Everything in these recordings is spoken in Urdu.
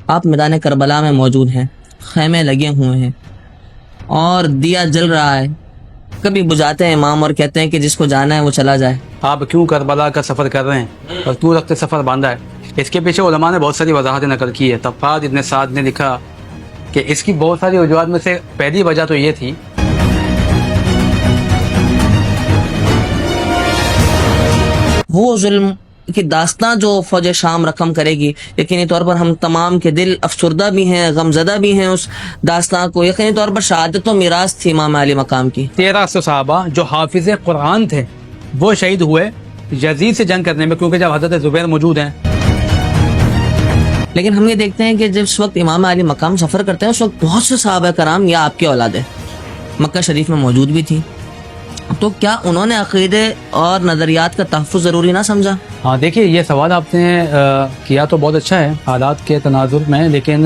آپ میدان کربلا میں موجود ہیں، خیمے لگے ہوئے ہیں اور دیا جل رہا ہے. کبھی بجھاتے ہیں امام اور کہتے ہیں کہ جس کو جانا ہے وہ چلا جائے. آپ کیوں کربلا کا سفر کر رہے ہیں اور کیوں رخت سفر باندھا ہے؟ اس کے پیچھے علماء نے بہت ساری وضاحتیں نقل کی ہے. طبقات ابن سعد نے لکھا کہ اس کی بہت ساری وجوہات میں سے پہلی وجہ تو یہ تھی وہ ظلم کی داستان جو فوج شام رقم کرے گی، یقینی طور پر ہم تمام کے دل افسردہ بھی ہیں، غمزدہ بھی ہیں. اس داستان کو یقینی طور پر شہادت و میراث تھی امام علی مقام کی. 1300 صحابہ جو حافظ قرآن تھے وہ شہید ہوئے یزید سے جنگ کرنے میں، کیونکہ جب حضرت زبیر موجود ہیں. لیکن ہم یہ دیکھتے ہیں کہ جس وقت امام علی مقام سفر کرتے ہیں اس وقت بہت سے صحابہ کرام یا آپ کی اولادیں مکہ شریف میں موجود بھی تھی. تو کیا انہوں نے عقیدے اور نظریات کا تحفظ ضروری نہ سمجھا؟ ہاں دیکھیے، یہ سوال آپ نے کیا تو بہت اچھا ہے حالات کے تناظر میں، لیکن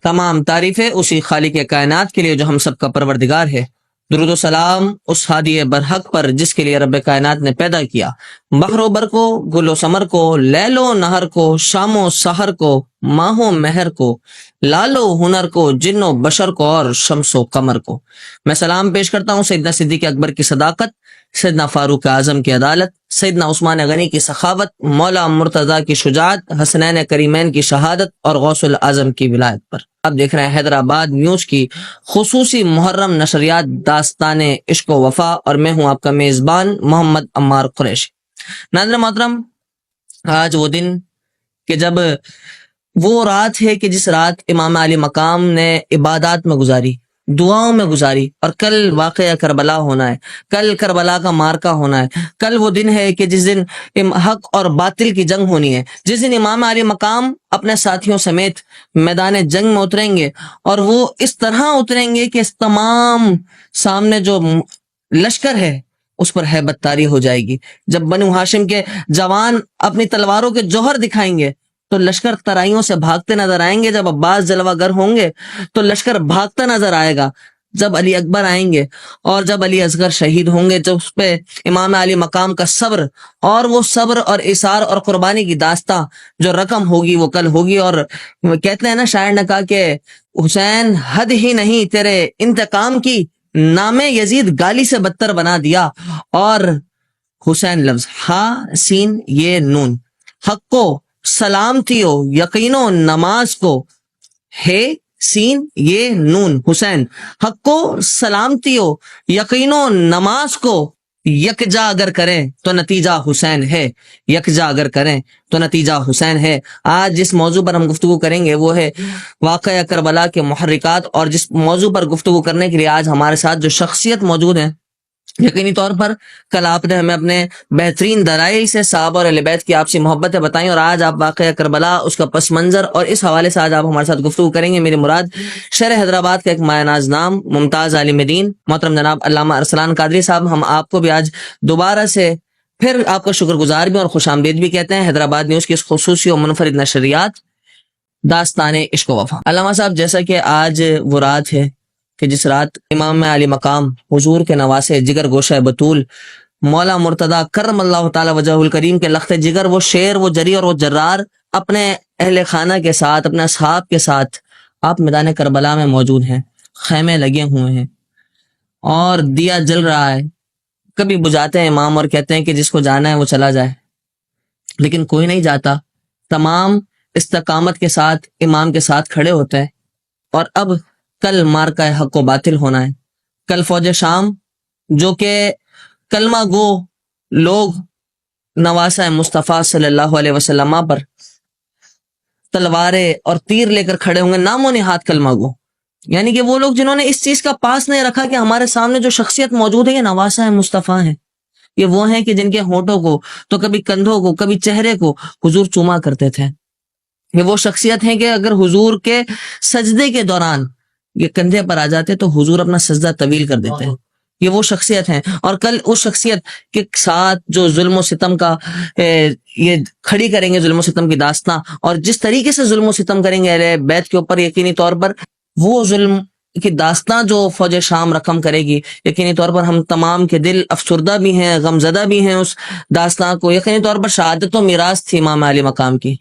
تمام تعریفیں اسی خالق کائنات کے لیے جو ہم سب کا پروردگار ہے. درود و سلام اس ہادی برحق پر جس کے لیے رب کائنات نے پیدا کیا بحر و بر کو، گل و سمر کو، لیل و نہر کو، شام و سحر کو، ماہ و مہر کو، لال و ہنر کو، جن و بشر کو اور شمس و قمر کو. میں سلام پیش کرتا ہوں سیدنا صدیق اکبر کی صداقت، سیدنا فاروق اعظم کی عدالت، سیدنا عثمان غنی کی سخاوت، مولا مرتضیٰ کی شجاعت، حسنین کریمین کی شہادت اور غوث العظم کی ولایت پر. آپ دیکھ رہے ہیں حیدرآباد نیوز کی خصوصی محرم نشریات داستان عشق و وفا، اور میں ہوں آپ کا میزبان محمد عمار قریشی. ناظرین محترم، آج وہ دن کہ جب وہ رات ہے کہ جس رات امام علی مقام نے عبادات میں گزاری، دعاؤں میں گزاری، اور کل واقعہ کربلا ہونا ہے، کل کربلا کا مارکا ہونا ہے. کل وہ دن ہے کہ جس دن حق اور باطل کی جنگ ہونی ہے، جس دن امام علی مقام اپنے ساتھیوں سمیت میدان جنگ میں اتریں گے، اور وہ اس طرح اتریں گے کہ اس تمام سامنے جو لشکر ہے اس پر ہیبت طاری ہو جائے گی. جب بنو ہاشم کے جوان اپنی تلواروں کے جوہر دکھائیں گے تو لشکر ترائیوں سے بھاگتے نظر آئیں گے. جب عباس جلوہ گر ہوں گے تو لشکر بھاگتا نظر آئے گا. جب علی اکبر آئیں گے اور جب علی اصغر شہید ہوں گے، جب اس پہ امام علی مقام کا صبر، اور وہ صبر اور اثار اور قربانی کی داستان جو رقم ہوگی وہ کل ہوگی. اور کہتے ہیں نا، شاعر نے کہا کہ حسین حد ہی نہیں تیرے انتقام کی، نام یزید گالی سے بدتر بنا دیا. اور حسین لفظ ہا سین یہ نون، حق کو سلامتی ہو یقین و نماز کو، ہے سین یہ نون. حسین حق کو سلامتی ہو یقین و نماز کو، یکجا اگر کریں تو نتیجہ حسین ہے، یکجا اگر کریں تو نتیجہ حسین ہے. آج جس موضوع پر ہم گفتگو کریں گے وہ ہے واقعہ کربلا کے محرکات. اور جس موضوع پر گفتگو کرنے کے لیے آج ہمارے ساتھ جو شخصیت موجود ہیں، یقینی طور پر کل آپ نے ہمیں اپنے بہترین دلائل سے صحابہ اور اہل بیت کی آپسی محبتیں بتائیں، اور آج آپ واقعہ کربلا، اس کا پس منظر اور اس حوالے سے آج آپ ہمارے ساتھ گفتگو کریں گے. میری مراد شہر حیدرآباد کا ایک مایہ ناز نام، ممتاز عالم دین محترم جناب علامہ ارسلان قادری صاحب. ہم آپ کو بھی آج دوبارہ سے پھر آپ کا شکر گزار بھی اور خوش آمدید بھی کہتے ہیں حیدرآباد نیوز کی اس خصوصی اور منفرد نشریات داستان عشق و وفا. علامہ صاحب، جیسا کہ آج وہ رات ہے کہ جس رات امام علی مقام حضور کے نواسے جگر گوشہ بطول مولا مرتضیٰ کرم اللہ تعالی وجہ الکریم کے لخت جگر، وہ شیر، وہ جری اور وہ جرار، اپنے اہل خانہ کے ساتھ، اپنے اصحاب کے ساتھ آپ میدان کربلا میں موجود ہیں. خیمے لگے ہوئے ہیں اور دیا جل رہا ہے. کبھی بجھاتے ہیں امام اور کہتے ہیں کہ جس کو جانا ہے وہ چلا جائے، لیکن کوئی نہیں جاتا. تمام استقامت کے ساتھ امام کے ساتھ کھڑے ہوتے ہیں. اور اب کل مارکہ حق و باطل ہونا ہے. کل فوج شام جو کہ کلمہ گو لوگ نواسہ مصطفیٰ صلی اللہ علیہ وسلم پر تلواریں اور تیر لے کر کھڑے ہوں گے، نام و نہاد کلمہ گو. یعنی کہ وہ لوگ جنہوں نے اس چیز کا پاس نہیں رکھا کہ ہمارے سامنے جو شخصیت موجود ہے یہ نواسہ مصطفیٰ ہیں. یہ وہ ہیں کہ جن کے ہونٹوں کو تو کبھی کندھوں کو کبھی چہرے کو حضور چوما کرتے تھے. یہ وہ شخصیت ہیں کہ اگر حضور کے سجدے کے دوران یہ کندھے پر آ جاتے تو حضور اپنا سجدہ طویل کر دیتے ہیں. یہ وہ شخصیت ہیں. اور کل اس شخصیت کے ساتھ جو ظلم و ستم کا یہ کھڑی کریں گے، ظلم و ستم کی داستان، اور جس طریقے سے ظلم و ستم کریں گے اہل بیت کے اوپر، یقینی طور پر وہ ظلم کی داستان جو فوج شام رقم کرے گی، یقینی طور پر ہم تمام کے دل افسردہ بھی ہیں، غمزدہ بھی ہیں اس داستان کو. یقینی طور پر شہادت و میراث تھی امام علی مقام کی،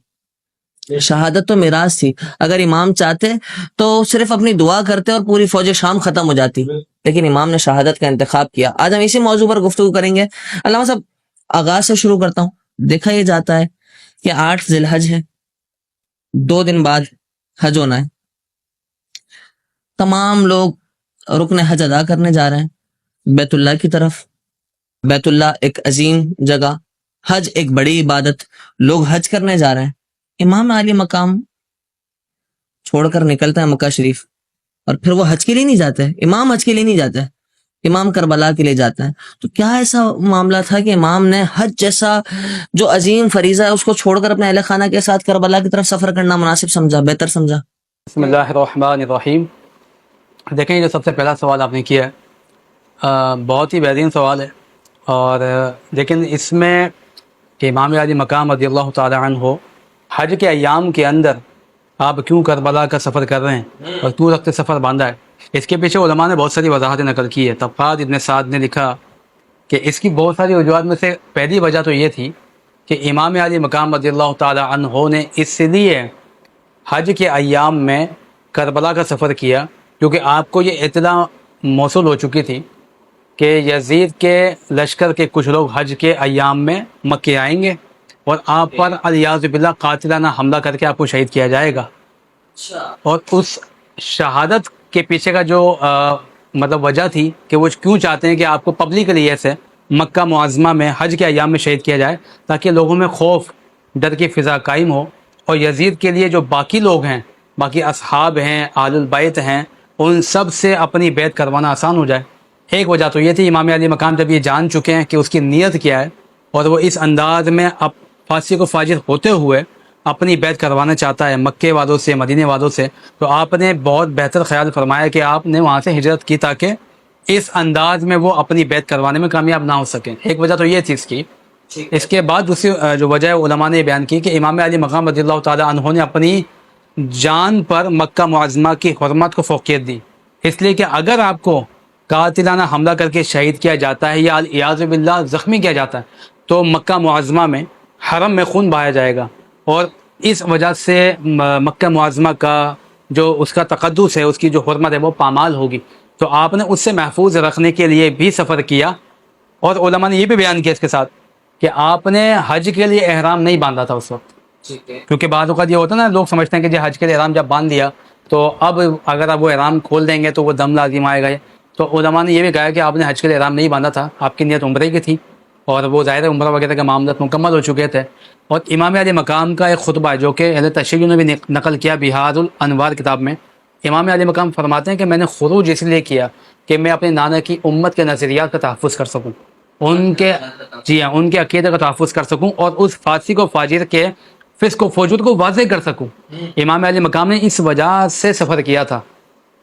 شہادت تو میراث تھی. اگر امام چاہتے تو صرف اپنی دعا کرتے اور پوری فوج شام ختم ہو جاتی، لیکن امام نے شہادت کا انتخاب کیا. آج ہم اسی موضوع پر گفتگو کریں گے. علامہ صاحب، آغاز سے شروع کرتا ہوں. دیکھا یہ جاتا ہے کہ 8 ذی الحج ہے، 2 دن بعد حج ہونا ہے. تمام لوگ رکن حج ادا کرنے جا رہے ہیں بیت اللہ کی طرف. بیت اللہ ایک عظیم جگہ، حج ایک بڑی عبادت، لوگ حج کرنے جا رہے ہیں. امام علی مقام چھوڑ کر نکلتا ہے مکہ شریف، اور پھر وہ حج کے لیے نہیں جاتے. امام حج کے لیے نہیں جاتا ہے، امام کربلا کے لیے جاتا ہے. تو کیا ایسا معاملہ تھا کہ امام نے حج جیسا جو عظیم فریضہ ہے اس کو چھوڑ کر اپنے اہل خانہ کے ساتھ کربلا کی طرف سفر کرنا مناسب سمجھا، بہتر سمجھا؟ بسم اللہ الرحمن الرحیم. دیکھیں یہ جو سب سے پہلا سوال آپ نے کیا ہے بہت ہی بہترین سوال ہے. اور لیکن اس میں کہ امام علی مقام رضی اللہ تعالی عنہ حج کے ایام کے اندر آپ کیوں کربلا کا سفر کر رہے ہیں اور کیوں رخت سفر باندھا ہے، اس کے پیچھے علماء نے بہت ساری وضاحتیں نقل کی ہے. طبقات ابن سعد نے لکھا کہ اس کی بہت ساری وجوہات میں سے پہلی وجہ تو یہ تھی کہ امام علی مقام رضی اللہ تعالی عنہ نے اس لیے حج کے ایام میں کربلا کا سفر کیا کیونکہ آپ کو یہ اطلاع موصول ہو چکی تھی کہ یزید کے لشکر کے کچھ لوگ حج کے ایام میں مکے آئیں گے اور آپ پر الیاذ باللہ قاتلانہ حملہ کر کے آپ کو شہید کیا جائے گا. اور اس شہادت کے پیچھے کا جو مطلب وجہ تھی کہ وہ کیوں چاہتے ہیں کہ آپ کو پبلکلی ایسے مکہ معظمہ میں حج کے ایام میں شہید کیا جائے تاکہ لوگوں میں خوف ڈر کی فضا قائم ہو، اور یزید کے لیے جو باقی لوگ ہیں، باقی اصحاب ہیں، آل البیت ہیں، ان سب سے اپنی بیعت کروانا آسان ہو جائے. ایک وجہ تو یہ تھی امام علی مقام جب یہ جان چکے ہیں کہ اس کی نیت کیا ہے اور وہ اس انداز میں اب فاسق و فاجر ہوتے ہوئے اپنی بیعت کروانا چاہتا ہے مکے والوں سے، مدینے والوں سے، تو آپ نے بہت بہتر خیال فرمایا کہ آپ نے وہاں سے ہجرت کی تاکہ اس انداز میں وہ اپنی بیعت کروانے میں کامیاب نہ ہو سکیں. ایک وجہ تو یہ تھی اس کی. اس کے بعد دوسری جو وجہ علماء نے بیان کی کہ امام علی مقام رضی اللہ تعالی عنہ نے اپنی جان پر مکہ معظمہ کی حرمت کو فوقیت دی، اس لیے کہ اگر آپ کو قاتلانہ حملہ کر کے شہید کیا جاتا ہے یا الیاذ باللہ زخمی کیا جاتا ہے تو مکہ معظمہ میں حرم میں خون بہایا جائے گا، اور اس وجہ سے مکہ معظمہ کا جو اس کا تقدس ہے، اس کی جو حرمت ہے وہ پامال ہوگی. تو آپ نے اس سے محفوظ رکھنے کے لیے بھی سفر کیا. اور علماء نے یہ بھی بیان کیا اس کے ساتھ کہ آپ نے حج کے لیے احرام نہیں باندھا تھا اس وقت، کیونکہ بعض اوقات یہ ہوتا ہے نا، لوگ سمجھتے ہیں کہ جی حج کے لیے احرام جب باندھ دیا تو اب اگر آپ وہ احرام کھول دیں گے تو وہ دم لازم آئے گا. تو علماء نے یہ بھی کہا کہ آپ نے حج کے لیے احرام نہیں باندھا تھا، آپ کی نیت عمرے کی تھی اور وہ ظاہر عمرہ وغیرہ کا معاملات مکمل ہو چکے تھے. اور امام علی مقام کا ایک خطبہ ہے جو کہ اہل تشیع نے بھی نقل کیا بہار الانوار کتاب میں. امام علی مقام فرماتے ہیں کہ میں نے خروج اس لیے کیا کہ میں اپنے نانا کی امت کے نظریات کا تحفظ کر سکوں، ان کے عقیدے کا تحفظ کر سکوں اور اس فاسق و فاجر کے فسق و فجور کو واضح کر سکوں. امام علی مقام نے اس وجہ سے سفر کیا تھا،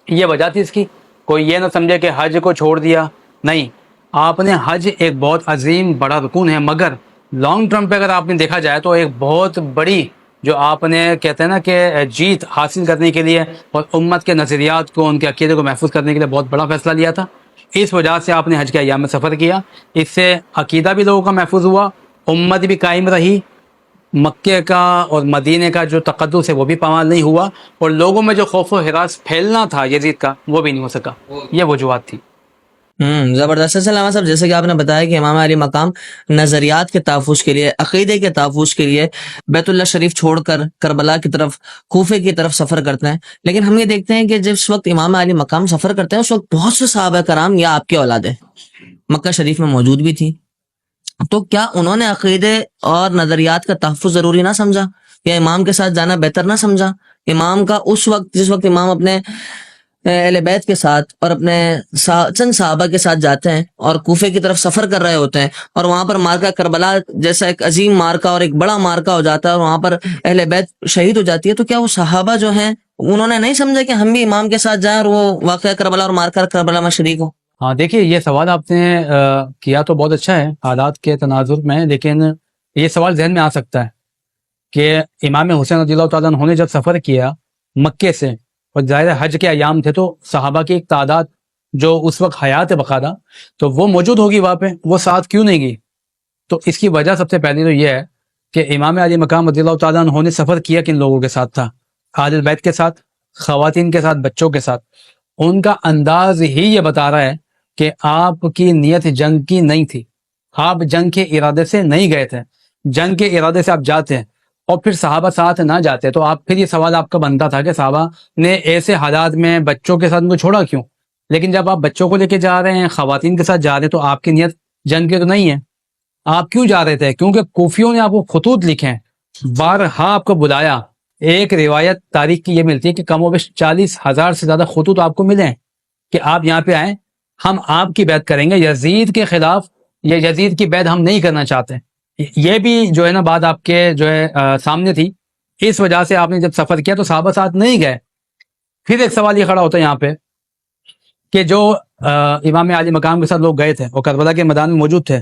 یہ وجہ تھی اس کی. کوئی یہ نہ سمجھے کہ حج کو چھوڑ دیا، نہیں، آپ نے حج ایک بہت عظیم بڑا رکن ہے، مگر لانگ ٹرم پہ اگر آپ نے دیکھا جائے تو ایک بہت بڑی جو آپ نے کہتے ہیں نا کہ جیت حاصل کرنے کے لیے اور امت کے نظریات کو، ان کے عقیدے کو محفوظ کرنے کے لیے بہت بڑا فیصلہ لیا تھا. اس وجہ سے آپ نے حج کے ایام میں سفر کیا. اس سے عقیدہ بھی لوگوں کا محفوظ ہوا، امت بھی قائم رہی، مکے کا اور مدینے کا جو تقدس ہے وہ بھی پامال نہیں ہوا، اور لوگوں میں جو خوف و ہراس پھیلنا تھا یزید کا وہ بھی نہیں ہو سکا. یہ وجوہات تھی. زبردست. علامہ صاحب، جیسے کہ آپ نے بتایا کہ امام علی مقام نظریات کے تحفظ کے لیے، عقیدے کے تحفظ کے لیے بیت اللہ شریف چھوڑ کر کربلا کی طرف، کوفے کی طرف سفر کرتے ہیں. لیکن ہم یہ دیکھتے ہیں کہ جس وقت امام علی مقام سفر کرتے ہیں اس وقت بہت سے صحابہ کرام یا آپ کے اولادیں مکہ شریف میں موجود بھی تھی. تو کیا انہوں نے عقیدے اور نظریات کا تحفظ ضروری نہ سمجھا یا امام کے ساتھ جانا بہتر نہ سمجھا؟ امام کا اس وقت، جس وقت امام اپنے اہل بیت کے ساتھ اور اپنے چند صحابہ کے ساتھ جاتے ہیں اور کوفے کی طرف سفر کر رہے ہوتے ہیں، اور وہاں پر مارکہ کربلا جیسا ایک عظیم مارکہ اور ایک بڑا مارکہ ہو جاتا ہے اور وہاں پر اہل بیت شہید ہو جاتی ہے، تو کیا وہ صحابہ جو ہیں انہوں نے نہیں سمجھا کہ ہم بھی امام کے ساتھ جائیں اور وہ واقعہ کربلا اور مارکہ کربلا میں شریک ہو؟ ہاں دیکھیے، یہ سوال آپ نے کیا تو بہت اچھا ہے حالات کے تناظر میں، لیکن یہ سوال ذہن میں آ سکتا ہے کہ امام حسین رضی اللہ تعالیٰ عنہ نے جب سفر کیا مکے سے اور ظاہر حج کے ایام تھے تو صحابہ کی ایک تعداد جو اس وقت حیات ہے باقاعدہ تو وہ موجود ہوگی وہاں پہ، وہ ساتھ کیوں نہیں گئی؟ تو اس کی وجہ سب سے پہلی تو یہ ہے کہ امام علی مقام رضی اللہ تعالیٰ عنہ نے سفر کیا کن لوگوں کے ساتھ تھا؟ اہل البیت کے ساتھ، خواتین کے ساتھ، بچوں کے ساتھ. ان کا انداز ہی یہ بتا رہا ہے کہ آپ کی نیت جنگ کی نہیں تھی، آپ جنگ کے ارادے سے نہیں گئے تھے. جنگ کے ارادے سے آپ جاتے ہیں اور پھر صحابہ ساتھ نہ جاتے تو آپ پھر یہ سوال آپ کا بنتا تھا کہ صحابہ نے ایسے حالات میں بچوں کے ساتھ ان کو چھوڑا کیوں؟ لیکن جب آپ بچوں کو لے کے جا رہے ہیں، خواتین کے ساتھ جا رہے ہیں، تو آپ کی نیت جنگ کی تو نہیں ہے. آپ کیوں جا رہے تھے؟ کیونکہ کوفیوں نے آپ کو خطوط لکھے ہیں، بارہا آپ کو بلایا. ایک روایت تاریخ کی یہ ملتی ہے کہ کم و بیش 40,000 سے زیادہ خطوط آپ کو ملے ہیں کہ آپ یہاں پہ آئیں، ہم آپ کی بیعت کریں گے یزید کے خلاف، یہ یزید کی بیعت ہم نہیں کرنا چاہتے. یہ بھی جو ہے نا بات آپ کے جو ہے سامنے تھی. اس وجہ سے آپ نے جب سفر کیا تو صحابہ ساتھ نہیں گئے. پھر ایک سوال یہ کھڑا ہوتا ہے یہاں پہ کہ جو امام علی مقام کے ساتھ لوگ گئے تھے اور کربلا کے میدان میں موجود تھے،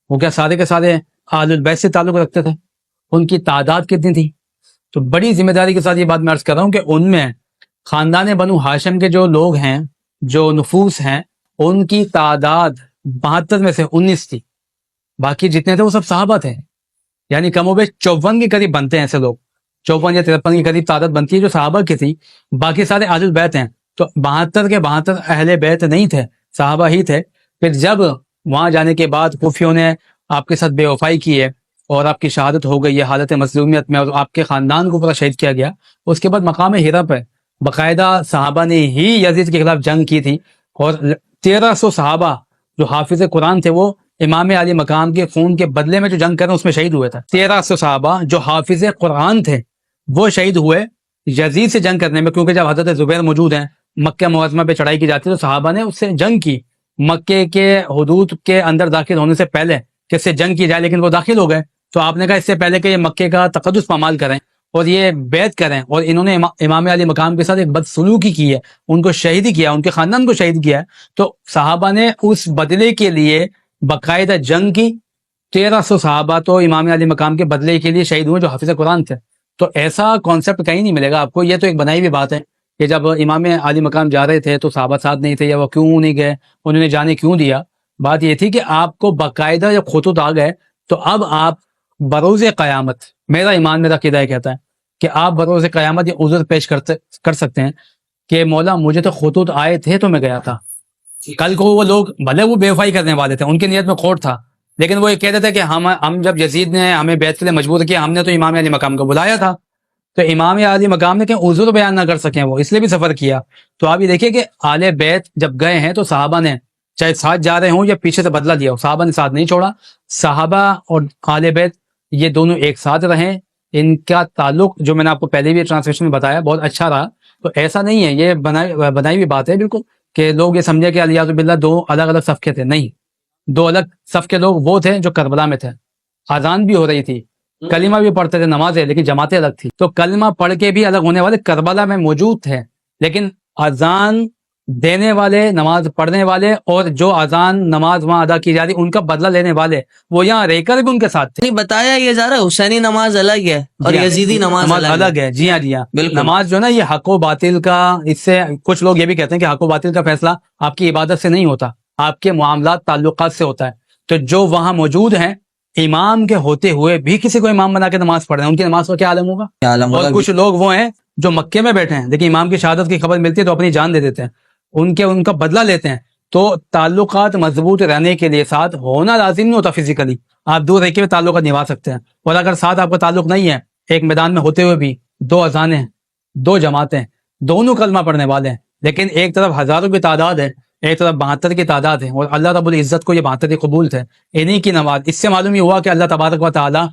وہ کیا سارے کے سارے اہل البیت سے تعلق رکھتے تھے؟ ان کی تعداد کتنی تھی؟ تو بڑی ذمہ داری کے ساتھ یہ بات میں عرض کر رہا ہوں کہ ان میں خاندان بنو ہاشم کے جو لوگ ہیں، جو نفوس ہیں، ان کی تعداد 72 میں سے 19 تھی. باقی جتنے تھے وہ سب صحابہ تھے. یعنی کم و بیش 54 کے قریب بنتے ہیں ایسے لوگ، 54 یا 53 کے قریب تعداد بنتی ہے جو صحابہ کی تھی. باقی سارے اہل البیت ہیں. تو 72 کے 72 اہل بیت نہیں تھے، صحابہ ہی تھے. پھر جب وہاں جانے کے بعد کوفیوں نے آپ کے ساتھ بے وفائی کی ہے اور آپ کی شہادت ہو گئی ہے حالت مظلومیت میں، اور آپ کے خاندان کو پورا شہید کیا گیا، اس کے بعد مقام ہرا پہ باقاعدہ صحابہ نے ہی یزید کے خلاف جنگ کی تھی. اور 1300 صحابہ جو حافظ قرآن تھے وہ امام علی مقام کے خون کے بدلے میں جو جنگ کریں اس میں شہید ہوئے تھے. 1300 صحابہ جو حافظ قرآن تھے وہ شہید ہوئے یزید سے جنگ کرنے میں، کیونکہ جب حضرت زبیر موجود ہیں، مکہ معظمہ پہ چڑھائی کی جاتی ہے تو صحابہ نے اس سے جنگ کی. مکے کے حدود کے اندر داخل ہونے سے پہلے کہ اس سے جنگ کی جائے، لیکن وہ داخل ہو گئے. تو آپ نے کہا اس سے پہلے کہ یہ مکے کا تقدس پامال کریں اور یہ بیعت کریں، اور انہوں نے امام علی مقام کے ساتھ ایک بدسلوکی کی ہے، ان کو شہید کیا، ان کے خاندان کو شہید کیا ہے، تو صحابہ نے اس بدلے کے لیے باقاعدہ جنگ کی. 1300 صحابہ تو امام علی مقام کے بدلے کے لیے شہید ہوئے جو حافظ قرآن تھے. تو ایسا کانسیپٹ کہیں نہیں ملے گا آپ کو. یہ تو ایک بنائی ہوئی بات ہے کہ جب امام علی مقام جا رہے تھے تو صحابہ ساتھ نہیں تھے، یا وہ کیوں نہیں گئے، انہوں نے جانے کیوں دیا. بات یہ تھی کہ آپ کو باقاعدہ جب خطوط آ گئے تو اب آپ بروز قیامت، میرا ایمان میرا عقیدہ کہتا ہے کہ آپ بروز قیامت یہ عذر پیش کر سکتے ہیں کہ مولا مجھے تو خطوط آئے تھے تو میں گیا تھا. کل کو وہ لوگ بھلے وہ بے وفائی کرنے والے تھے، ان کی نیت میں کھوٹ تھا، لیکن وہ یہ کہتے تھے کہ ہم جب یزید نے ہمیں بیعت کے لیے مجبور کیا، ہم نے تو امام علی مقام کو بلایا تھا. تو امام علی مقام نے کہ عذر بیان نہ کر سکیں وہ، اس لیے بھی سفر کیا. تو آپ یہ دیکھیے کہ آل بیت جب گئے ہیں تو صحابہ نے چاہے ساتھ جا رہے ہوں یا پیچھے سے بدلہ دیا ہو، صحابہ نے ساتھ نہیں چھوڑا. صحابہ اور آل بیت یہ دونوں ایک ساتھ رہیں. ان کا تعلق جو میں نے آپ کو پہلے بھی ٹرانسلیشن میں بتایا بہت اچھا رہا. تو ایسا نہیں ہے، یہ بنائی ہوئی بات ہے بالکل کہ لوگ یہ سمجھے کہ الیاذ باللہ دو الگ الگ صف کے تھے. نہیں، دو الگ صف کے لوگ وہ تھے جو کربلا میں تھے. اذان بھی ہو رہی تھی، کلمہ بھی پڑھتے تھے، نمازیں، لیکن جماعتیں الگ تھی. تو کلمہ پڑھ کے بھی الگ ہونے والے کربلا میں موجود تھے، لیکن اذان دینے والے، نماز پڑھنے والے، اور جو اذان نماز وہاں ادا کی جا رہی ان کا بدلہ لینے والے وہ یہاں رہ کر بھی ان کے ساتھ تھے. بتایا یہ جا رہا ہے حسینی نماز الگ ہے اور یزیدی نماز الگ ہے. جی ہاں جی ہاں، بالکل. نماز جو ہے نا یہ حق و باطل کا، اس سے کچھ لوگ یہ بھی کہتے ہیں کہ حق و باطل کا فیصلہ آپ کی عبادت سے نہیں ہوتا، آپ کے معاملات تعلقات سے ہوتا ہے. تو جو وہاں موجود ہیں امام کے ہوتے ہوئے بھی کسی کو امام بنا کے نماز پڑھ رہے ہیں، ان کی نماز کا کیا عالم ہوگا؟ اور کچھ لوگ وہ ہیں جو مکے میں بیٹھے ہیں لیکن امام کی شہادت کی خبر ملتی ہے تو اپنی جان دے دیتے ہیں، ان کا بدلہ لیتے ہیں. تو تعلقات مضبوط رہنے کے لیے ساتھ ہونا لازم نہیں ہوتا. فزیکلی آپ دور رہ کے بھی تعلقات نبھا سکتے ہیں، اور اگر ساتھ آپ کا تعلق نہیں ہے، ایک میدان میں ہوتے ہوئے بھی 2 اذانیں، 2 جماعتیں، دونوں کلمہ پڑھنے والے ہیں، لیکن ایک طرف ہزاروں کی تعداد ہے، ایک طرف 72 کی تعداد ہے، اور اللہ رب العزت کو یہ 72 قبول تھے انہی کی نماز. اس سے معلوم یہ ہوا کہ اللہ تبارک و تعالیٰ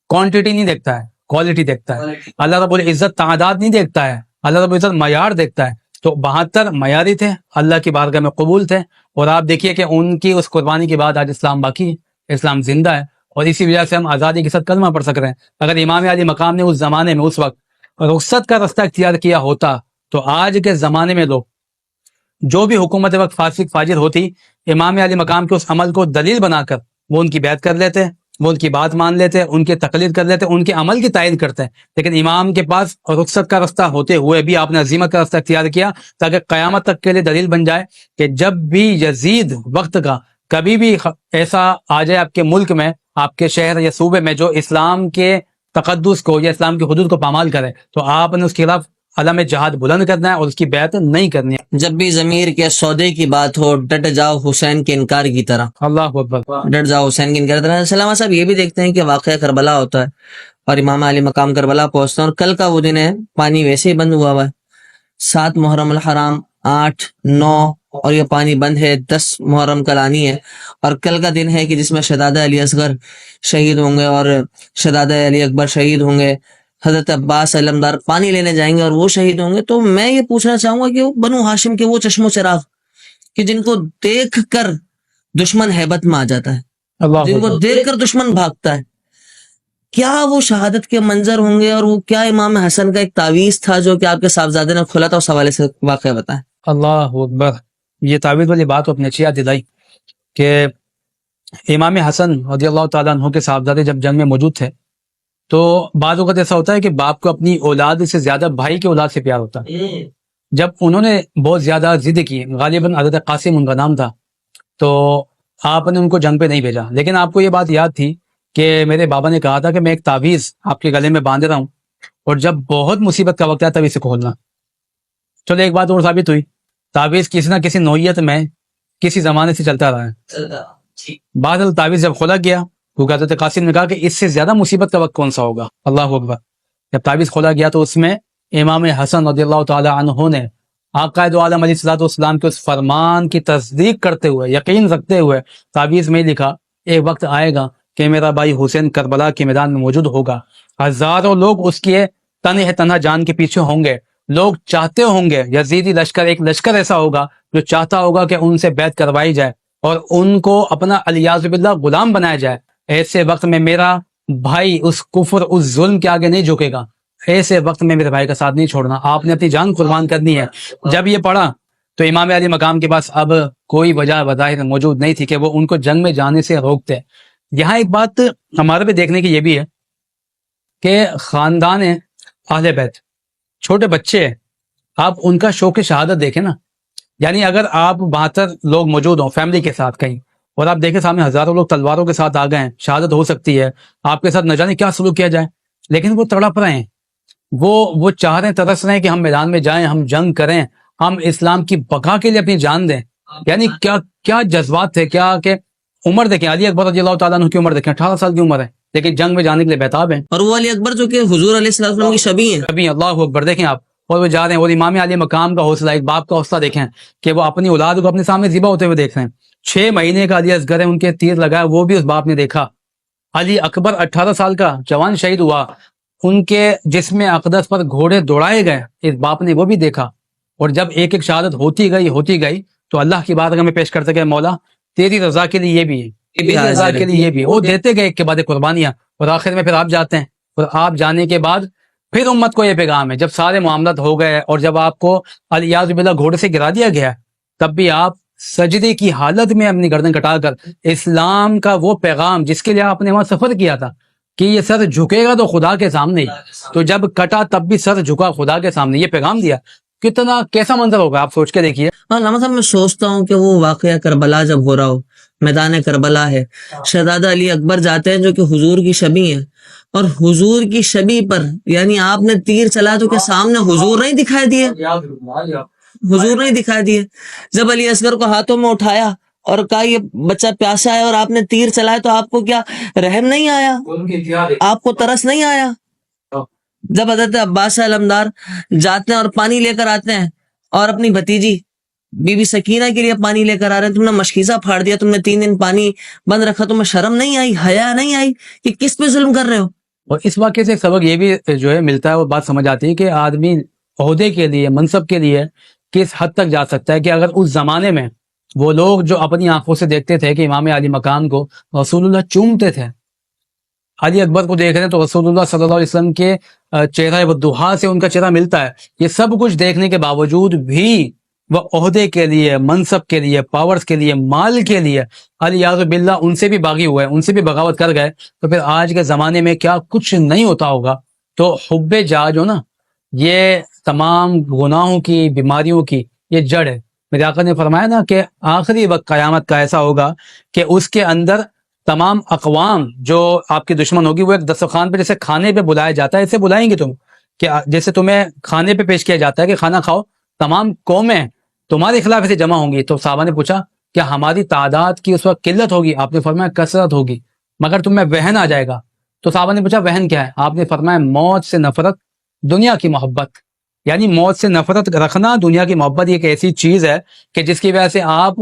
کوانٹٹی نہیں دیکھتا ہے، کوالٹی دیکھتا ہے. اللہ رب العزت تعداد نہیں دیکھتا ہے، اللہ رب العزت معیار دیکھتا ہے. تو 72 معیاری تھے، اللہ کی بارگاہ میں قبول تھے. اور آپ دیکھیے کہ ان کی اس قربانی کے بعد آج اسلام باقی ہے، اسلام زندہ ہے، اور اسی وجہ سے ہم آزادی کے ساتھ کلمہ پڑھ سک رہے ہیں. اگر امام علی مقام نے اس زمانے میں اس وقت رخصت کا رستہ اختیار کیا ہوتا تو آج کے زمانے میں لوگ جو بھی حکومت وقت فاسق فاجر ہوتی، امام علی مقام کے اس عمل کو دلیل بنا کر وہ ان کی بیعت کر لیتے، وہ ان کی بات مان لیتے، ان کی تقلید کر لیتے، ان کے عمل کی تائید کرتے ہیں. لیکن امام کے پاس رخصت کا راستہ ہوتے ہوئے بھی آپ نے عزیمت کا راستہ اختیار کیا تاکہ قیامت تک کے لیے دلیل بن جائے کہ جب بھی یزید وقت کا کبھی بھی ایسا آ جائے آپ کے ملک میں، آپ کے شہر یا صوبے میں، جو اسلام کے تقدس کو یا اسلام کی حدود کو پامال کرے، تو آپ نے اس کے خلاف علم جہاد بلند کرنا ہے اور اس کی بیعت نہیں کرنی ہے. جب بھی ضمیر کے سودے کی بات ہو ڈٹ جاؤ حسین کے انکار کی طرح. اللہ اکبر. ڈٹ جاؤ حسین کی انکار کی طرح. سلامہ صاحب یہ بھی دیکھتے ہیں کہ واقعہ کربلا ہوتا ہے اور امام علی مقام کربلا پہنچتے ہیں، اور کل کا وہ دن ہے، پانی ویسے ہی بند ہوا ہوا ہے. 7 محرم الحرام، 8، 9 اور یہ پانی بند ہے. 10 محرم کل آنی ہے، اور کل کا دن ہے کہ جس میں شہزادہ علی اصغر شہید ہوں گے اور شہزادہ علی اکبر شہید ہوں گے. حضرت عباس علمدار پانی لینے جائیں گے اور وہ شہید ہوں گے. تو میں یہ پوچھنا چاہوں گا کہ وہ بنو ہاشم کے وہ چشم و چراغ کہ جن کو دیکھ کر دشمن ہیبت میں آ جاتا ہے، اللہ جن کو اکبر. دیکھ کر دشمن بھاگتا ہے، کیا وہ شہادت کے منظر ہوں گے؟ اور وہ کیا امام حسن کا ایک تعویذ تھا جو کہ آپ کے صاحبزادے نے کھولا تھا؟ اس حوالے سے واقعہ بتائیں. اللہ اکبر. یہ تعویذ والی بات اپنے اچھی یاد دلائی کہ امام حسن رضی اللہ تعالیٰ عنہ کے صاحبزادے جب جنگ میں موجود تھے تو بعض اوقات ایسا ہوتا ہے کہ باپ کو اپنی اولاد سے زیادہ بھائی کی اولاد سے پیار ہوتا ہے. جب انہوں نے بہت زیادہ ضد کی، غالباً حضرت قاسم ان کا نام تھا، تو آپ نے ان کو جنگ پہ نہیں بھیجا. لیکن آپ کو یہ بات یاد تھی کہ میرے بابا نے کہا تھا کہ میں ایک تعویذ آپ کے گلے میں باندھ رہا ہوں، اور جب بہت مصیبت کا وقت ہے تب اسے کھولنا. چلو ایک بات اور ثابت ہوئی، تعویذ کسی نہ کسی نوعیت میں کسی زمانے سے چلتا رہا ہے. بعد تعویذ جب کھولا گیا، کیونکہ حضرت قاسم نے کہا کہ اس سے زیادہ مصیبت کا وقت کون سا ہوگا. اللہ اکبر. جب تعویذ کھولا گیا تو اس میں امام حسن رضی اللہ تعالی عنہ نے آقا دو عالم علیہ الصلوۃ والسلام کے اس فرمان کی تصدیق کرتے ہوئے، یقین رکھتے ہوئے تعویذ میں لکھا، ایک وقت آئے گا کہ میرا بھائی حسین کربلا کے میدان میں موجود ہوگا، ہزاروں لوگ اس کے تنہا جان کے پیچھے ہوں گے، لوگ چاہتے ہوں گے یزیدی لشکر، ایک لشکر ایسا ہوگا جو چاہتا ہوگا کہ ان سے بیعت کروائی جائے اور ان کو اپنا الیاذ باللہ غلام بنایا جائے. ایسے وقت میں میرا بھائی اس کفر، اس ظلم کے آگے نہیں جھکے گا. ایسے وقت میں میرے بھائی کا ساتھ نہیں چھوڑنا، آپ نے اپنی جان قربان کرنی ہے. جب یہ پڑھا تو امام علی مقام کے پاس اب کوئی وجہ بظاہر موجود نہیں تھی کہ وہ ان کو جنگ میں جانے سے روکتے. یہاں ایک بات ہمارے پہ دیکھنے کی یہ بھی ہے کہ خاندان اہل بیت، چھوٹے بچے، آپ ان کا شوق شہادت دیکھیں نا. یعنی اگر آپ 72 لوگ موجود ہوں فیملی کے ساتھ کہیں، اور آپ دیکھیں سامنے ہزاروں لوگ تلواروں کے ساتھ آ گئے ہیں، شہادت ہو سکتی ہے، آپ کے ساتھ نہ جانے کیا سلوک کیا جائے، لیکن وہ تڑپ رہے ہیں، وہ چاہ رہے ہیں، ترس رہے ہیں کہ ہم میدان میں جائیں، ہم جنگ کریں، ہم اسلام کی بقا کے لیے اپنی جان دیں. یعنی کیا جذبات تھے، کیا کہ عمر دیکھیں، علی اکبر رضی اللہ تعالیٰ عنہ کی عمر دیکھیں، 18 سال کی عمر ہے، لیکن جنگ میں جانے کے لیے بیتاب ہیں. اور وہ علی اکبر جو کہ حضور علیہ السلام کی شبیہ ہیں. ابھی اللہ اکبر دیکھیں آپ، اور وہ جا رہے ہیں. اور امام علی مقام کا حوصلہ، ایک باپ کا حوصلہ دیکھیں کہ وہ اپنی اولاد کو اپنے سامنے ذبح ہوتے ہوئے دیکھ رہے ہیں. 6 مہینے کا علی اصغر ہے، ان کے تیر لگا، وہ بھی اس باپ نے دیکھا. علی اکبر 18 سال کا جوان شہید ہوا، ان کے جسم اقدس پر گھوڑے دوڑائے گئے، اس باپ نے وہ بھی دیکھا. اور جب ایک ایک شہادت ہوتی گئی تو اللہ کی بات اگر میں پیش کرتے کہ مولا تیری رضا کے لیے یہ بھی ہے، تیری رضا کے لیے یہ بھی ہے، وہ دیتے گئے ایک کے بعد ایک قربانیاں. اور آخر میں پھر آپ جاتے ہیں، اور آپ جانے کے بعد پھر امت کو یہ پیغام ہے، جب سارے معاملات ہو گئے اور جب آپ کو الیاذ باللہ گھوڑے سے گرا دیا گیا، تب بھی آپ سجدے کی حالت میں اپنی گردن کٹا کر اسلام کا وہ پیغام جس کے لیے آپ نے وہاں سفر کیا تھا کہ یہ سر جھکے گا تو خدا کے سامنے، تو جب کٹا تب بھی سر جھکا خدا کے سامنے، یہ پیغام دیا. کیسا منظر ہوگا آپ سوچ کے دیکھیے. علامہ صاحب میں سوچتا ہوں کہ وہ واقعہ کربلا جب ہو رہا ہو، میدان کربلا ہے، شہزادہ علی اکبر جاتے ہیں جو کہ حضور کی شبیہ ہیں، اور حضور کی شبیہ پر یعنی آپ نے تیر چلا تو کہ سامنے حضور نہیں دکھائی دیے، حضور نہیں دکھائی دیے. جب علی اصغر کو ہاتھوں میں اٹھایا اور کہا یہ بچہ پیاسا ہے اور آپ نے تیر چلائے، تو آپ کو کیا رحم نہیں آیا؟ آپ کو ترس نہیں آیا؟ جب حضرت عباس علمدار جاتے ہیں اور پانی لے کر آتے ہیں اور اپنی بھتیجی بی بی سکینہ کے لیے پانی لے کر آ رہے ہیں، تم نے مشکیزہ پھاڑ دیا، تم نے 3 دن پانی بند رکھا، تمہیں شرم نہیں آئی، حیا نہیں آئی کہ کس پہ ظلم کر رہے ہو؟ اور اس واقعے سے ایک سبق یہ بھی جو ہے ملتا ہے، وہ بات سمجھ آتی ہے کہ آدمی عہدے کے لیے، منصب کے لیے کس حد تک جا سکتا ہے. کہ اگر اس زمانے میں وہ لوگ جو اپنی آنکھوں سے دیکھتے تھے کہ امام علی مقام کو رسول اللہ چومتے تھے، علی اکبر کو دیکھ رہے ہیں تو رسول اللہ صلی اللہ علیہ وسلم کے چہرہ والضحیٰ سے ان کا چہرہ ملتا ہے، یہ سب کچھ دیکھنے کے باوجود بھی وہ عہدے کے لیے، منصب کے لیے، پاورز کے لیے، مال کے لیے الیاذ باللہ ان سے بھی باغی ہوئے، ان سے بھی بغاوت کر گئے، تو پھر آج کے زمانے میں کیا کچھ نہیں ہوتا ہوگا. تو حب جاہ جو نا، یہ تمام گناہوں کی، بیماریوں کی یہ جڑ ہے. میرے آقا نے فرمایا نا کہ آخری وقت قیامت کا ایسا ہوگا کہ اس کے اندر تمام اقوام جو آپ کے دشمن ہوگی، وہ ایک دسترخوان پہ جیسے کھانے پہ بلایا جاتا ہے، ایسے بلائیں گے تم کہ جیسے تمہیں کھانے پہ پیش کیا جاتا ہے کہ کھانا کھاؤ، تمام قومیں تمہارے خلاف ایسے جمع ہوں گی. تو صحابہ نے پوچھا کہ ہماری تعداد کی اس وقت قلت ہوگی؟ آپ نے فرمایا کثرت ہوگی، مگر تم میں وہن آ جائے گا. تو صحابہ نے پوچھا وہن کیا ہے؟ آپ نے فرمایا موت سے نفرت، دنیا کی محبت. یعنی موت سے نفرت رکھنا، دنیا کی محبت ایک ایسی چیز ہے کہ جس کی وجہ سے آپ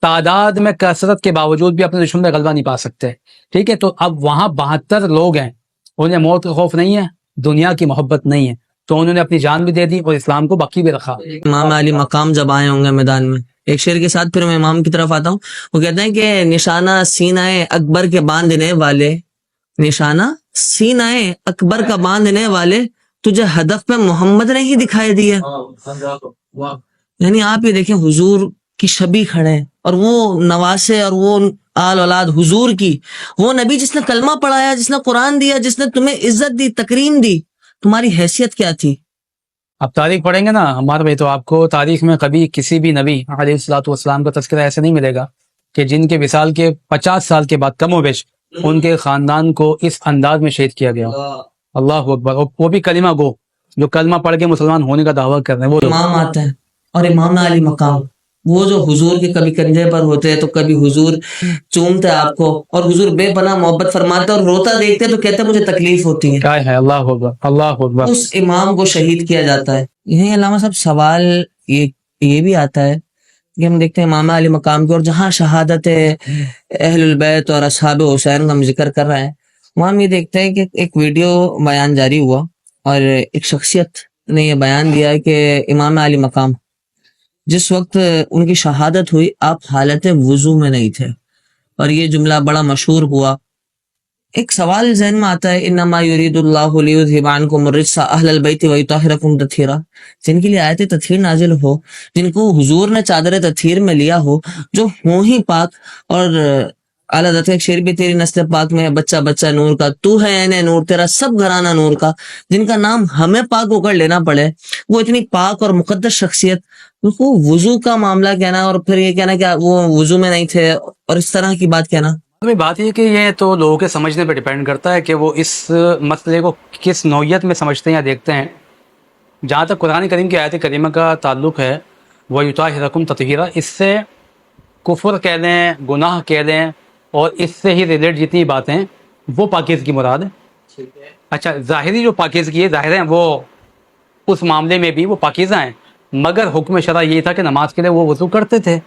تعداد میں کثرت کے باوجود بھی اپنے دشمن پہ غلبہ نہیں پا سکتے. ٹھیک ہے، تو اب وہاں 72 لوگ ہیں، انہیں موت کا خوف نہیں ہے، دنیا کی محبت نہیں ہے، تو انہوں نے اپنی جان بھی دے دی اور اسلام کو باقی بھی رکھا. امام علی مقام جب آئے ہوں گے میدان میں، ایک شعر کے ساتھ پھر میں امام کی طرف آتا ہوں. وہ کہتے ہیں کہ نشانہ سینہ اکبر کے باندھنے والے، نشانہ سینہ اکبر کا باندھنے والے، تجھے ہدف پہ محمد نے ہی دکھائی دی ہے. یعنی آپ یہ دیکھیں، حضور کی شبیہ کھڑے ہیں، اور وہ نواسے اور وہ آل اولاد حضور کی، وہ نبی جس نے کلمہ پڑھایا، جس نے قرآن دیا، جس نے تمہیں عزت دی، تکریم دی، تمہاری حیثیت کیا تھی؟ اب تاریخ پڑھیں گے نا ہمارے بھائی، تو آپ کو تاریخ میں کبھی کسی بھی نبی علیہ الصلوۃ والسلام کا تذکرہ ایسے نہیں ملے گا کہ جن کے وصال کے 50 سال کے بعد کم و بیش ان کے خاندان کو اس انداز میں شہید کیا گیا. اللہ اکبر. اور وہ بھی کلمہ گو، جو کلمہ پڑھ کے مسلمان ہونے کا دعویٰ کر رہے ہیں وہ لوگ. امام آتا ہے، اور امام علی مقام، وہ جو حضور کے کبھی کندھے پر ہوتے ہیں تو کبھی حضور چومتے آپ کو، اور حضور بے پناہ محبت فرماتے، اور روتا دیکھتے تو کہتے مجھے تکلیف ہوتی ہے. کیا ہے؟ اللہ اکبر، اللہ اکبر. اس امام کو شہید کیا جاتا ہے. یہیں علامہ صاحب سوال یہ بھی آتا ہے کہ ہم دیکھتے ہیں امام علی مقام کی، اور جہاں شہادت اہل البیت اور اصحاب حسین کا ہم ذکر کر رہے ہیں، وہاں ہم یہ دیکھتے ہیں کہ ایک ویڈیو بیان جاری ہوا، اور ایک شخصیت نے یہ بیان دیا کہ امام علی مقام جس وقت ان کی شہادت ہوئی، آپ حالت وضو میں نہیں تھے، اور یہ جملہ بڑا مشہور ہوا. ایک سوال ذہن میں آتا ہے، انما یرید اللہ لیذھب عنکم الرجس اہل البیت ویطہرکم تطہیرا، جن کے لیے آیت تطہیر نازل ہو، جن کو حضور نے چادر تطہیر میں لیا ہو، جو ہوں ہی پاک. اور اعلیٰ حضرت ایک شعر بھی، تیری نسل پاک میں ہے بچہ بچہ نور کا، تو ہے عین نور، تیرا سب گھرانہ نور کا. جن کا نام ہمیں پاک ہو کر لینا پڑے، وہ اتنی پاک اور مقدس شخصیت، وہ وضو کا معاملہ کہنا، اور پھر یہ کہنا کہ وہ وضو میں نہیں تھے، اور اس طرح کی بات کہنا. بات یہ کہ یہ تو لوگوں کے سمجھنے پہ ڈیپینڈ کرتا ہے کہ وہ اس مسئلے کو کس نوعیت میں سمجھتے ہیں یا دیکھتے ہیں. جہاں تک قرآن کریم کی آیت کریمہ کا تعلق ہے، وَيُطَهِّرَكُمْ تَطْهِيرًا، اس سے کفر کہہ لیں، گناہ کہہ لیں، اور اس سے ہی ریلیٹ جتنی باتیں وہ پاکیزگی مراد ہے. اچھا، ظاہری جو پاکیزگی ہے، ظاہر ہے وہ اس معاملے میں بھی وہ پاکیزہ ہیں، مگر حکم شرع یہ تھا کہ نماز کے لیے وہ وضو کرتے تھے.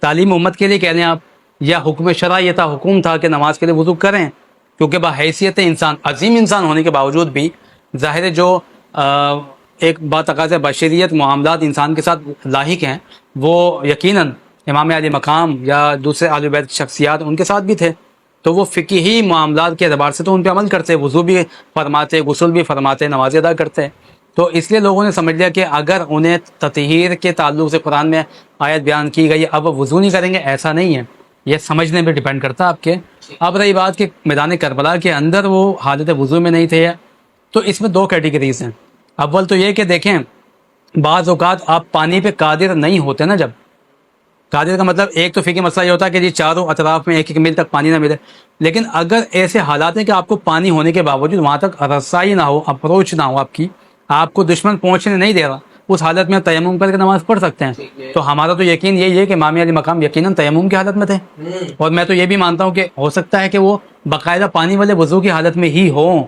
تعلیم امت کے لیے کہہ لیں آپ، یا حکم شرع یہ تھا، حکم تھا کہ نماز کے لیے وضو کریں، کیونکہ بحیثیت انسان، عظیم انسان ہونے کے باوجود بھی ظاہر جو ایک باتقاض بشریت معاملات انسان کے ساتھ لاحق ہیں، وہ یقیناً امام علی مقام یا دوسرے اہل بیت کی شخصیات ان کے ساتھ بھی تھے. تو وہ فقہی معاملات کے اعتبار سے تو ان پہ عمل کرتے، وضو بھی فرماتے، غسل بھی فرماتے، نماز ادا کرتے. تو اس لیے لوگوں نے سمجھ لیا کہ اگر انہیں تطہیر کے تعلق سے قرآن میں آیت بیان کی گئی، اب وضو نہیں کریں گے، ایسا نہیں ہے. یہ سمجھنے پہ ڈیپینڈ کرتا ہے آپ کے. اب رہی بات کہ میدان کربلا کے اندر وہ حالت وضو میں نہیں تھے، تو اس میں دو کیٹیگریز ہیں. اول تو یہ کہ دیکھیں، بعض اوقات آپ پانی پہ قادر نہیں ہوتے نا. جب قادر کا مطلب ایک تو فقہی مسئلہ یہ ہوتا ہے کہ جی چاروں اطراف میں ایک ایک میل تک پانی نہ ملے، لیکن اگر ایسے حالات ہیں کہ آپ کو پانی ہونے کے باوجود وہاں تک رسائی نہ ہو، اپروچ نہ ہو، آپ کو دشمن پہنچنے نہیں دے رہا، اس حالت میں تیمم کر کے نماز پڑھ سکتے ہیں. تو ہمارا تو یقین یہی ہے کہ امام علی مقام یقیناً تیمم کی حالت میں تھے. اور میں تو یہ بھی مانتا ہوں کہ ہو سکتا ہے کہ وہ باقاعدہ پانی والے وضو کی حالت میں ہی ہوں،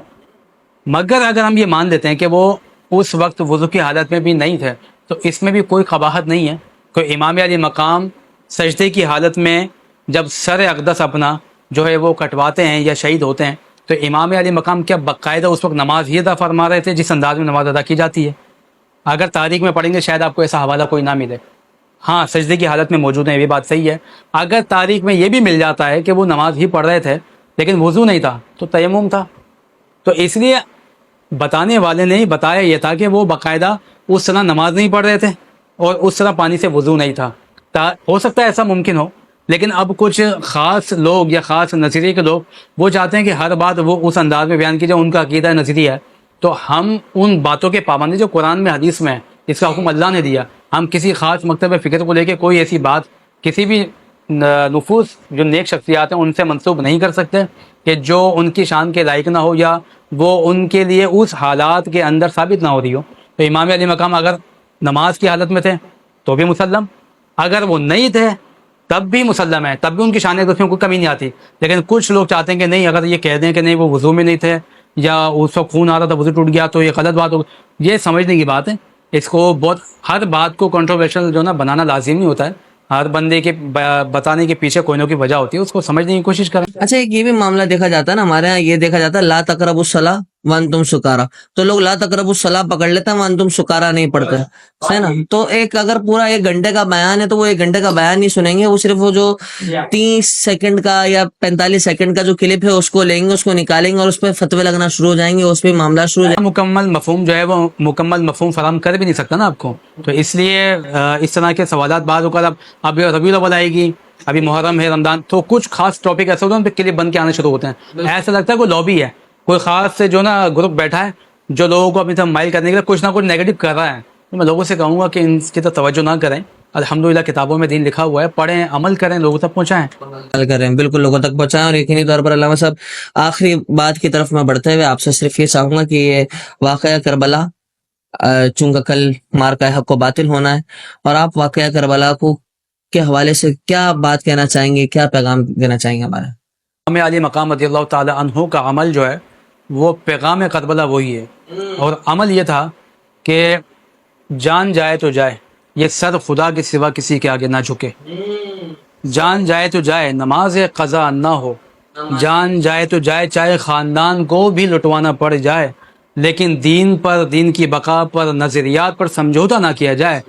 مگر اگر ہم یہ مان لیتے ہیں کہ وہ اس وقت وضو کی حالت میں بھی نہیں تھے، تو اس میں بھی کوئی قباحت نہیں ہے. کوئی امام علی مقام سجدے کی حالت میں جب سر اقدس اپنا جو ہے وہ کٹواتے ہیں یا شہید ہوتے ہیں، تو امام علی مقام کیا باقاعدہ اس وقت نماز ہی ادا فرما رہے تھے جس انداز میں نماز ادا کی جاتی ہے؟ اگر تاریخ میں پڑھیں گے شاید آپ کو ایسا حوالہ کوئی نہ ملے. ہاں، سجدے کی حالت میں موجود ہیں، یہ بات صحیح ہے. اگر تاریخ میں یہ بھی مل جاتا ہے کہ وہ نماز ہی پڑھ رہے تھے لیکن وضو نہیں تھا، تو تیمم تھا. تو اس لیے بتانے والے نے بتایا یہ تھا کہ وہ باقاعدہ اس طرح نماز نہیں پڑھ رہے تھے، اور اس طرح پانی سے وضو نہیں تھا. ہو سکتا ہے ایسا ممکن ہو, لیکن اب کچھ خاص لوگ یا خاص نظریے کے لوگ وہ چاہتے ہیں کہ ہر بات وہ اس انداز میں بیان کی جائے, ان کا عقیدہ نظریہ ہے. تو ہم ان باتوں کے پابندی جو قرآن میں حدیث میں ہے, اس کا حکم اللہ نے دیا, ہم کسی خاص مکتب فکر کو لے کے کوئی ایسی بات کسی بھی نفوس جو نیک شخصیات ہیں ان سے منسوب نہیں کر سکتے کہ جو ان کی شان کے لائق نہ ہو یا وہ ان کے لیے اس حالات کے اندر ثابت نہ ہو رہی ہو. تو امام علی مقام اگر نماز کی حالت میں تھے تو بھی مسلم, اگر وہ نہیں تھے تب بھی مسلم ہے, تب بھی ان کی شان میں کوئی کمی نہیں آتی. لیکن کچھ لوگ چاہتے ہیں کہ نہیں, اگر یہ کہہ دیں کہ نہیں وہ وضو میں نہیں تھے یا اس وقت خون آ رہا تھا وضو ٹوٹ گیا تو یہ غلط بات ہوگی. یہ سمجھنے کی بات ہے. اس کو بہت ہر بات کو کنٹروورشل جو نا بنانا لازم نہیں ہوتا ہے. ہر بندے کے بتانے کے پیچھے کوئی نہ کوئی وجہ ہوتی ہے, اس کو سمجھنے کی کوشش کریں. اچھا, ایک یہ بھی معاملہ دیکھا جاتا ہے نا ہمارے یہاں, یہ دیکھا جاتا ہے لا تقربوا الصلاۃ وانتم سکارا, تو لوگ لا تقربوا الصلاۃ پکڑ لیتے ہیں, وانتم سکارا نہیں پڑھتے, ہے نا. تو ایک اگر پورا 1 گھنٹے کا بیان ہے تو وہ 1 گھنٹے کا بیان نہیں سنیں گے, وہ صرف وہ جو 30 سیکنڈ کا یا 45 سیکنڈ کا جو کلپ ہے اس کو لیں گے, اس کو نکالیں گے اور اس پہ فتوے لگنا شروع ہو جائیں گے, اس پہ معاملہ شروع ہو جائیں گے. مکمل مفہوم جو ہے وہ مکمل مفہوم فراہم کر بھی نہیں سکتا نا آپ کو. تو اس لیے اس طرح کے سوالات بعض اوقات اب ربیع الاول آئے گی, ابھی محرم ہے, رمضان, تو کچھ خاص ٹاپک ایسے ہوتے ہیں ان پہ کلپ بن کے آنے شروع ہوتے ہیں. ایسا لگتا ہے کوئی لابی ہے, کوئی خاص سے جو نا گروپ بیٹھا ہے جو لوگوں کو اپنی طرف مائل کرنے کے لیے کچھ نہ کچھ نیگیٹو کر رہا ہے. تو میں لوگوں سے کہوں گا کہ ان کی طرف توجہ نہ کریں. الحمدللہ کتابوں میں دین لکھا ہوا ہے, پڑھیں, عمل کریں, لوگوں تک پہنچائیں. عمل کریں, بالکل لوگوں تک پہنچائیں. اور یقینی طور پر علامہ صاحب آخری بات کی طرف میں بڑھتے ہوئے آپ سے صرف یہ چاہوں گا کہ یہ واقعہ کربلا چونکہ کل مارکہ حق و باطل ہونا ہے, اور آپ واقعہ کربلا کو کے حوالے سے کیا بات کہنا چاہیں گے, کیا پیغام دینا چاہیں گے ہمارا؟ امام علی مقام رضی اللہ تعالی عنہ کا عمل جو ہے وہ پیغام کربلا وہی ہے. اور عمل یہ تھا کہ جان جائے تو جائے, یہ سر خدا کے سوا کسی کے آگے نہ جھکے. جان جائے تو جائے, نماز قضا نہ ہو. جان جائے تو جائے, چاہے خاندان کو بھی لٹوانا پڑ جائے, لیکن دین پر, دین کی بقا پر, نظریات پر سمجھوتا نہ کیا جائے.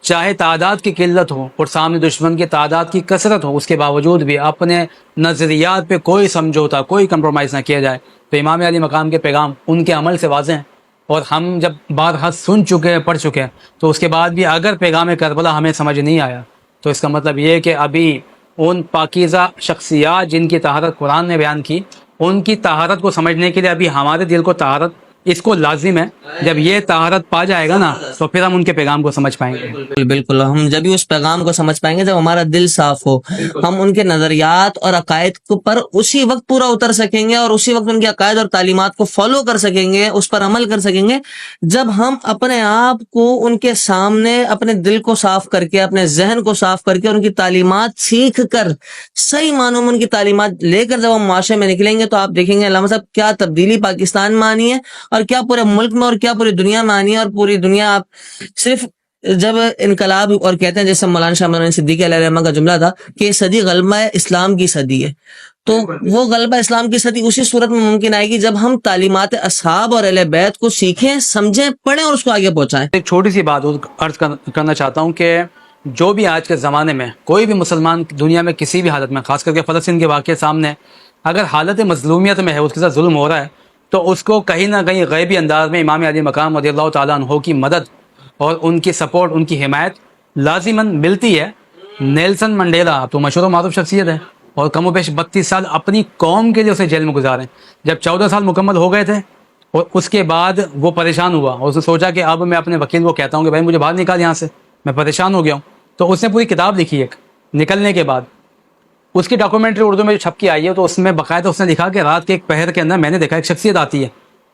چاہے تعداد کی قلت ہو اور سامنے دشمن کی تعداد کی کثرت ہو, اس کے باوجود بھی اپنے نظریات پہ کوئی سمجھوتا, کوئی کمپرومائز نہ کیا جائے. تو امام علی مقام کے پیغام ان کے عمل سے واضح ہیں. اور ہم جب بارہا سن چکے ہیں, پڑھ چکے ہیں, تو اس کے بعد بھی اگر پیغام کربلا ہمیں سمجھ نہیں آیا تو اس کا مطلب یہ ہے کہ ابھی ان پاکیزہ شخصیات جن کی طہارت قرآن نے بیان کی, ان کی طہارت کو سمجھنے کے لیے ابھی ہمارے دل کو طہارت اس کو لازم ہے. جب یہ طہارت پا جائے گا نا تو پھر ہم ان کے پیغام کو سمجھ پائیں گے. بالکل بالکل, ہم جب بھی اس پیغام کو سمجھ پائیں گے جب ہمارا دل صاف ہو, ہم ان کے نظریات اور عقائد پر اسی وقت پورا اتر سکیں گے, اور اسی وقت ان کے عقائد اور تعلیمات کو فالو کر سکیں گے, اس پر عمل کر سکیں گے, جب ہم اپنے آپ کو ان کے سامنے اپنے دل کو صاف کر کے, اپنے ذہن کو صاف کر کے, ان کی تعلیمات سیکھ کر, صحیح معنوں میں ان کی تعلیمات لے کر جب ہم معاشرے میں نکلیں گے تو آپ دیکھیں گے علامہ صاحب کیا تبدیلی پاکستان میں آنی ہے, اور کیا پورے ملک میں, اور کیا پوری دنیا میں آنی ہے. اور پوری دنیا آپ صرف جب انقلاب, اور کہتے ہیں جیسے مولانا شاہ مولانا صدیقی علیہ الرحمہ کا جملہ تھا کہ یہ صدی غلبہ اسلام کی صدی ہے, تو وہ غلبہ اسلام کی صدی اسی صورت میں ممکن آئے گی جب ہم تعلیمات اصحاب اور اہل بیت کو سیکھیں, سمجھیں, پڑھیں اور اس کو آگے پہنچائیں. ایک چھوٹی سی بات عرض کرنا چاہتا ہوں کہ جو بھی آج کے زمانے میں کوئی بھی مسلمان دنیا میں کسی بھی حالت میں, خاص کر کے فلسطین کے واقعے سامنے, اگر حالت مظلومیت میں ہے, اس کے ساتھ ظلم ہو رہا ہے, تو اس کو کہیں نہ کہیں غیبی انداز میں امام علی مقام رضی اللہ تعالیٰ عنہ کی مدد اور ان کی سپورٹ, ان کی حمایت لازماً ملتی ہے. نیلسن منڈیلا تو مشہور و معروف شخصیت ہے, اور کم و بیش 32 سال اپنی قوم کے لیے اسے جیل میں گزارے. جب 14 سال مکمل ہو گئے تھے اور اس کے بعد وہ پریشان ہوا, اور اس نے سوچا کہ اب میں اپنے وکیل کو کہتا ہوں کہ بھائی مجھے باہر نکال یہاں سے, میں پریشان ہو گیا ہوں. تو اس نے پوری کتاب لکھی ایک نکلنے کے بعد, اس کی ڈاکومنٹری اردو میں چھپ کے آئی ہے. تو اس میں باقاعدہ اس نے لکھا کہ رات کے ایک پہر کے اندر میں نے دیکھا ایک شخصیت آتی ہے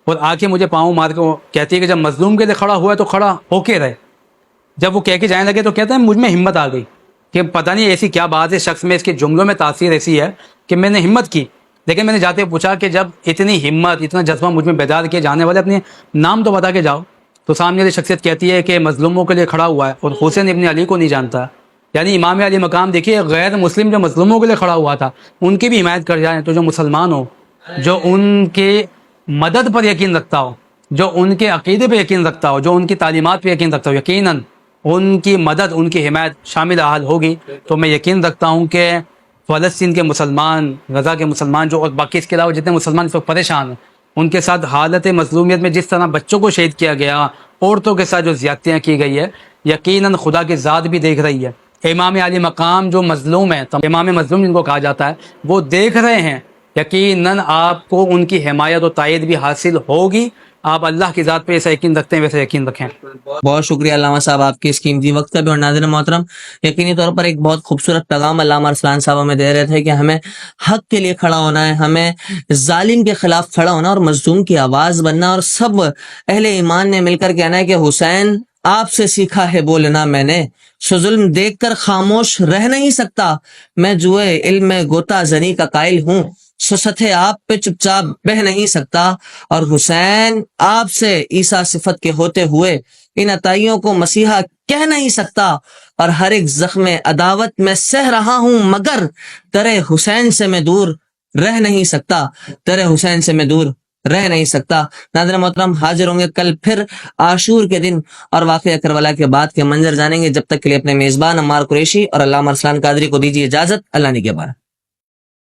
اور آ کے مجھے پاؤں مار کے کہتی ہے کہ جب مظلوم کے لیے کھڑا ہوا ہے تو کھڑا ہو کے رہے. جب وہ کہہ کے جانے لگے تو کہتا ہے مجھ میں ہمت آ گئی کہ پتہ نہیں ایسی کیا بات ہے شخص میں, اس کے جملوں میں تاثیر ایسی ہے کہ میں نے ہمت کی. لیکن میں نے جاتے پوچھا کہ جب اتنی ہمت, اتنا جذبہ مجھ میں بیدار کیے جانے والے, اپنے نام تو بتا کے جاؤ. تو سامنے والی شخصیت کہتی ہے کہ مظلوموں کے لیے کھڑا ہوا ہے اور حسین ابن علی کو نہیں جانتا. یعنی امام علی مقام دیکھیے, غیر مسلم جو مظلوموں کے لیے کھڑا ہوا تھا ان کی بھی حمایت کر جائیں. تو جو مسلمان ہو, جو ان کے مدد پر یقین رکھتا ہو, جو ان کے عقیدے پہ یقین رکھتا ہو, جو ان کی تعلیمات پہ یقین رکھتا ہو, یقیناً ان کی مدد, ان کی حمایت شامل حال ہوگی. تو میں یقین رکھتا ہوں کہ فلسطین کے مسلمان, غزہ کے مسلمان جو, اور باقی اس کے علاوہ جتنے مسلمان اس وقت پریشان ہیں, ان کے ساتھ حالت مظلومیت میں جس طرح بچوں کو شہید کیا گیا, عورتوں کے ساتھ جو زیادتیاں کی گئی ہے, یقیناً خدا کی ذات بھی دیکھ رہی ہے. امام علی مقام جو مظلوم ہے, امام مظلوم جن کو کہا جاتا ہے, وہ دیکھ رہے ہیں. یقیناً آپ کو ان کی حمایت و تائید بھی حاصل ہوگی. آپ اللہ کی ذات پہ ایسا یقین رکھتے ہیں ویسے یقین رکھیں. بہت شکریہ علامہ صاحب آپ کے اس قیمتی وقت کا بھی. اور ناظرین محترم, یقینی طور پر ایک بہت خوبصورت پیغام علامہ ارسلان صاحب ہمیں دے رہے تھے کہ ہمیں حق کے لیے کھڑا ہونا ہے, ہمیں ظالم کے خلاف کھڑا ہونا اور مظلوم کی آواز بننا, اور سب اہل ایمان نے مل کر کہنا ہے کہ حسین آپ سے سیکھا ہے بولنا میں نے, سو ظلم دیکھ کر خاموش رہ نہیں سکتا, میں جوئے علم میں غوطہ زنی کا قائل ہوں, سو ستھے آپ پہ چپ چاپ بہ نہیں سکتا, اور حسین آپ سے عیسیٰ صفت کے ہوتے ہوئے ان عطائیوں کو مسیحا کہہ نہیں سکتا, اور ہر ایک زخم عداوت میں سہ رہا ہوں مگر ترے حسین سے میں دور رہ نہیں سکتا, ترے حسین سے میں دور رہ نہیں سکتا. ناظرین محترم, حاضر ہوں گے کل پھر عاشور کے دن اور واقعہ کربلا کے بعد کے منظر جانیں گے. جب تک کے لیے اپنے میزبان عمار قریشی اور علامہ ارسلان قادری کو دیجیے اجازت. اللہ نگہبان.